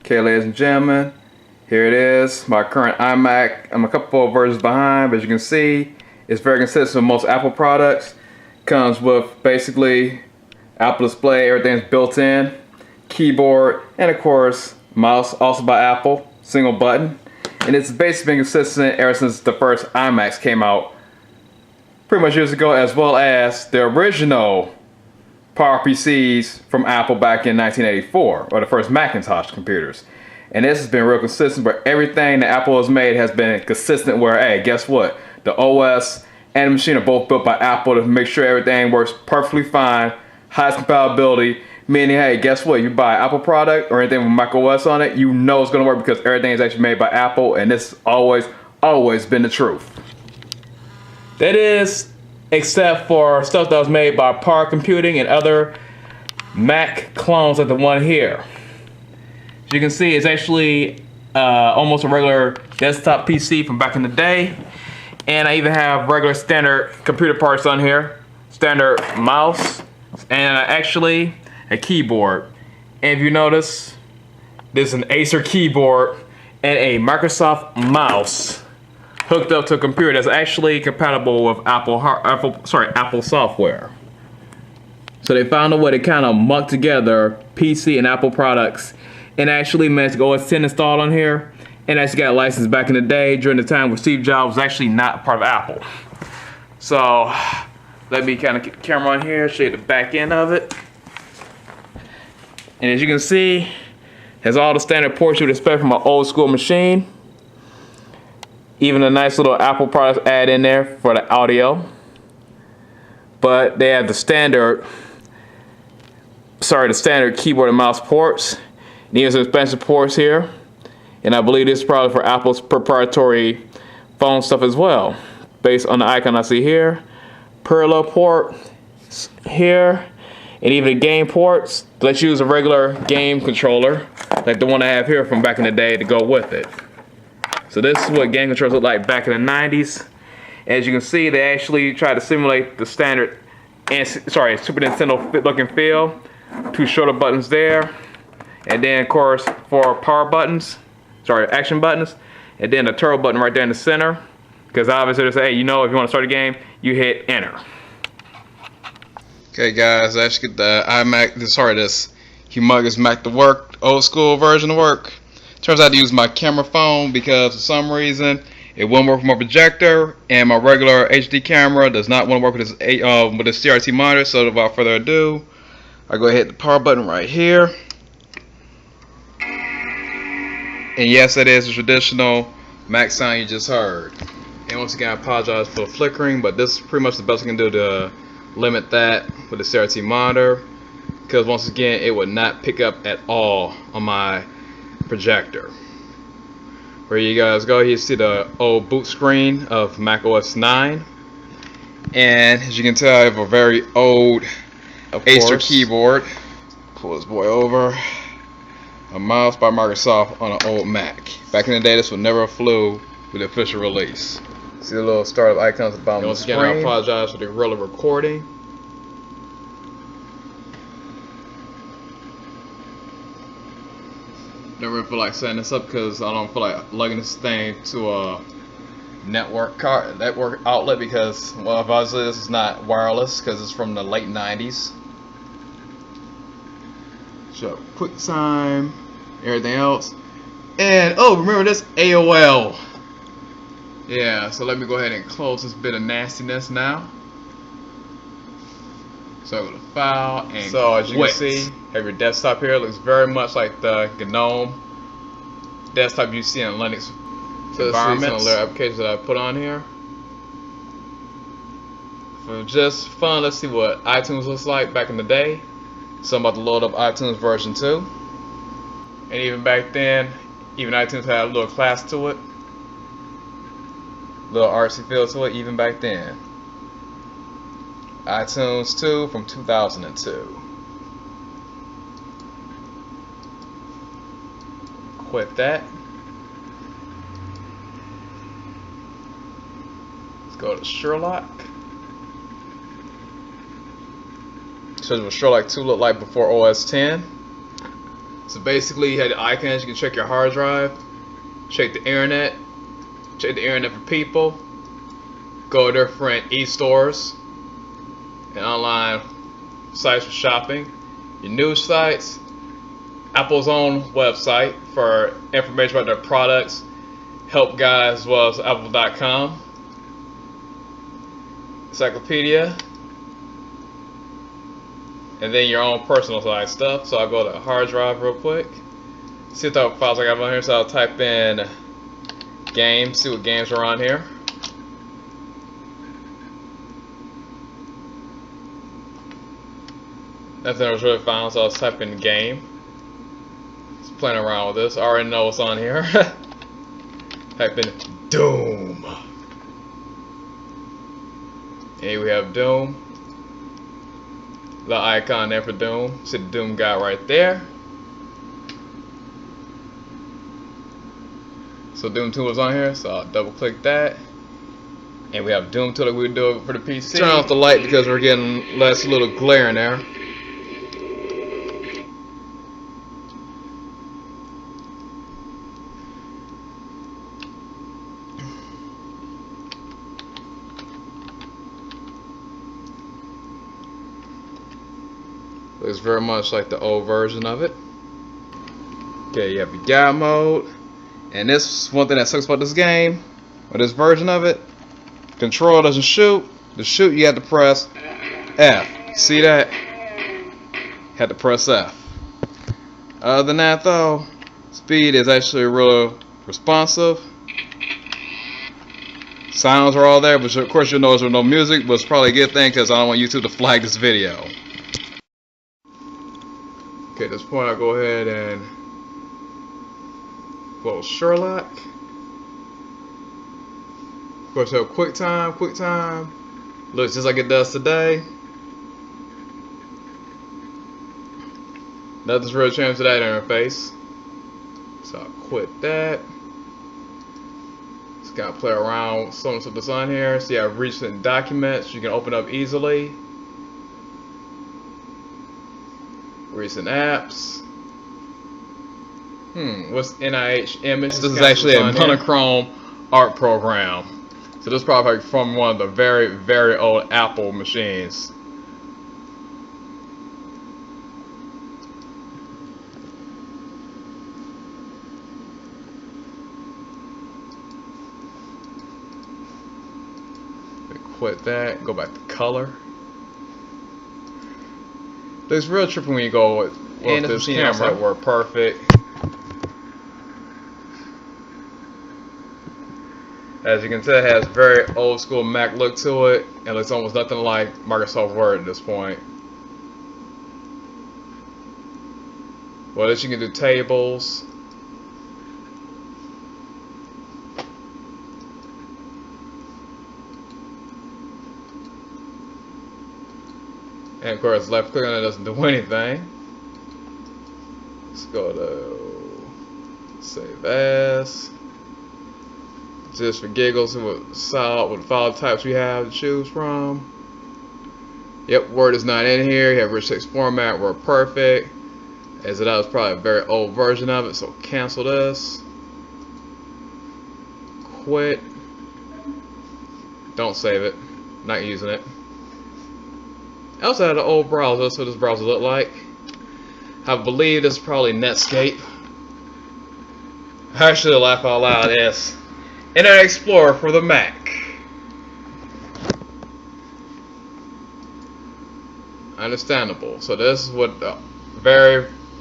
Okay, ladies and gentlemen, here it is, my current iMac. I'm a couple of versions behind, but as you can see, it's very consistent with most Apple products. Comes with basically Apple display, everything's built in, keyboard, and of course, mouse, also by Apple, single button. And it's basically been consistent ever since the first iMacs came out pretty much years ago, as well as the original PowerPCs from Apple back in 1984, or the first Macintosh computers. And this has been real consistent, where everything that Apple has made has been consistent, where, hey, guess what? The OS and the machine are both built by Apple to make sure everything works perfectly fine, highest compatibility, meaning, hey, guess what? You buy an Apple product or anything with Mac OS on it, you know it's gonna work because everything is actually made by Apple, and this has always been the truth. That is, except for stuff that was made by Power Computing and other Mac clones like the one here. As you can see, it's actually almost a regular desktop PC from back in the day. And I even have regular standard computer parts on here. Standard mouse, and actually a keyboard. And if you notice, there's an Acer keyboard and a Microsoft mouse hooked up to a computer that's actually compatible with Apple software. So they found a way to kind of muck together PC and Apple products and actually managed to get OS X installed on here, and actually got licensed back in the day during the time where Steve Jobs was actually not part of Apple. So let me kind of get the camera on here, show you the back end of it. And as you can see, has all the standard ports you would expect from an old school machine. Even a nice little Apple product add in there for the audio. But they have the standard keyboard and mouse ports. And even some expansion ports here. And I believe this is probably for Apple's proprietary phone stuff as well, based on the icon I see here. Parallel port here, and even the game ports. Let's use a regular game controller, like the one I have here from back in the day, to go with it. So this is what game controllers look like back in the 90s. As you can see, they actually try to simulate the standard Super Nintendo look and feel. Two shoulder buttons there, and then of course for action buttons, and then the turbo button right there in the center. Because obviously they say, hey, you know, if you want to start a game, you hit enter. Okay, guys, I actually get the iMac. This humongous Mac to work, old school version to work. Turns out to use my camera phone because for some reason it won't work with my projector, and my regular HD camera does not want to work with this CRT monitor. So without further ado, I go ahead and hit the power button right here. And yes, it is a traditional Mac sound you just heard. And once again, I apologize for the flickering, but this is pretty much the best I can do to limit that with the CRT monitor, because once again, it would not pick up at all on my projector. Where you guys go, you see the old boot screen of Mac OS 9. And as you can tell, I have a very old Acer keyboard. Pull this boy over. A mouse by Microsoft on an old Mac. Back in the day, this would never have flew with the official release. See the little startup icons at the bottom of the screen. Once again, I apologize for the early recording. Don't really feel like setting this up because I don't feel like lugging this thing to a network outlet, because, well, obviously this is not wireless because it's from the late 90s. So quick time, everything else, and oh, remember this AOL. Yeah, so let me go ahead and close this bit of nastiness now. So go to File, and so as you can see, have your desktop here. It looks very much like the GNOME desktop you see in Linux environments. Some little applications that I put on here. For just fun, let's see what iTunes looks like back in the day. So I'm about to load up iTunes version 2. And even back then, even iTunes had a little class to it. Little artsy feel to it, even back then. iTunes 2 from 2002. Quit that. Let's go to Sherlock. Shows what Sherlock 2 looked like before OS X. So basically, you had the icons. You can check your hard drive, check the internet for people, go to different e-stores and online sites for shopping, your news sites, Apple's own website for information about their products, help guides, as well as apple.com, encyclopedia, and then your own personal side stuff. So I'll go to hard drive real quick, see what type of files I got on here. So I'll type in games, see what games are on here. Nothing was really found, so I was typing game. Just playing around with this. I already know what's on here. Type in Doom. Here we have Doom. The icon there for Doom. See the Doom guy right there. So Doom 2 was on here, so I'll double click that. And we have Doom 2 like we would do for the PC. Turn off the light because we're getting less little glare in there. Looks very much like the old version of it. Okay, you have your guide mode. And this one thing that sucks about this game, or this version of it, control doesn't shoot. To shoot, you have to press F. See that? Had to press F. Other than that, though, speed is actually real responsive. Sounds are all there, but of course you'll notice with no music, but it's probably a good thing because I don't want YouTube to flag this video. Okay, at this point I'll go ahead and close Sherlock. Of course, have QuickTime. Looks just like it does today. Nothing's really changed to that interface. So I'll quit that. Just gotta play around with some of that's on here. See, I have recent documents you can open up easily. Recent apps. What's NIH image? This is actually a monochrome art program. So this is probably from one of the very, very old Apple machines. Quit that. Go back to color. It's real trippy when you go with this camera. Work perfect. As you can tell, it has very old school Mac look to it, and looks almost nothing like Microsoft Word at this point. Well, this you can do tables. And of course, left click on it doesn't do anything. Let's go to save as. Just for giggles, what file types we have to choose from. Yep, Word is not in here. You have rich text format, Word perfect. As that was probably a very old version of it, so cancel this. Quit. Don't save it. Not using it. I also had an old browser. That's what this browser looked like. I believe this is probably Netscape. Actually, to laugh out loud, yes. Internet Explorer for the Mac. Understandable. So this is what the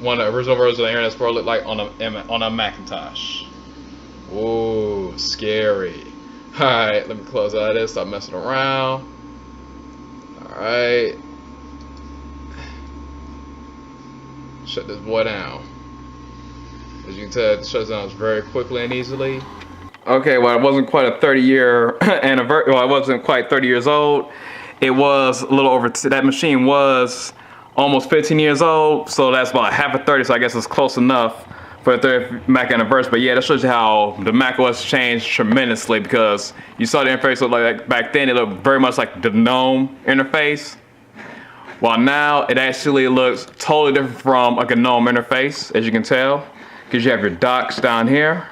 one of the original versions of the Internet Explorer looked like on a Macintosh. Ooh, scary. Alright, let me close out of this. Stop messing around. Alright. Shut this boy down. As you can tell, it shuts down very quickly and easily. Okay, well, it wasn't quite a 30-year anniversary. Well, it wasn't quite 30 years old. It was a little over. That machine was almost 15 years old, so that's about half a 30. So I guess it's close enough for the 30th Mac anniversary. But yeah, that shows you how the Mac OS changed tremendously, because you saw the interface look like back then. It looked very much like the GNOME interface. While now it actually looks totally different from like a GNOME interface, as you can tell, because you have your docks down here.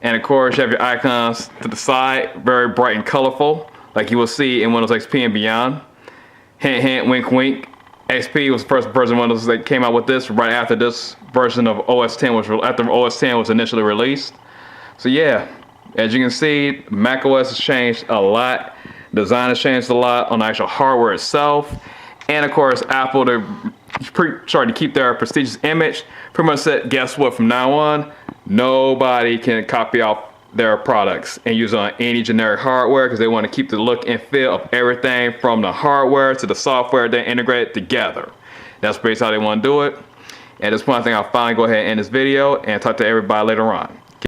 And of course you have your icons to the side, very bright and colorful, like you will see in Windows XP and beyond. Hint, hint, wink, wink. XP was the first version of Windows that came out with this right after this version of OS X, after OS X was initially released. So yeah, as you can see, macOS has changed a lot. Design has changed a lot on the actual hardware itself. And of course, Apple, to keep their prestigious image, pretty much said, guess what, from now on, nobody can copy off their products and use it on any generic hardware, because they want to keep the look and feel of everything from the hardware to the software they integrate together. That's basically how they want to do it. At this point, I think I'll finally go ahead and end this video and talk to everybody later on.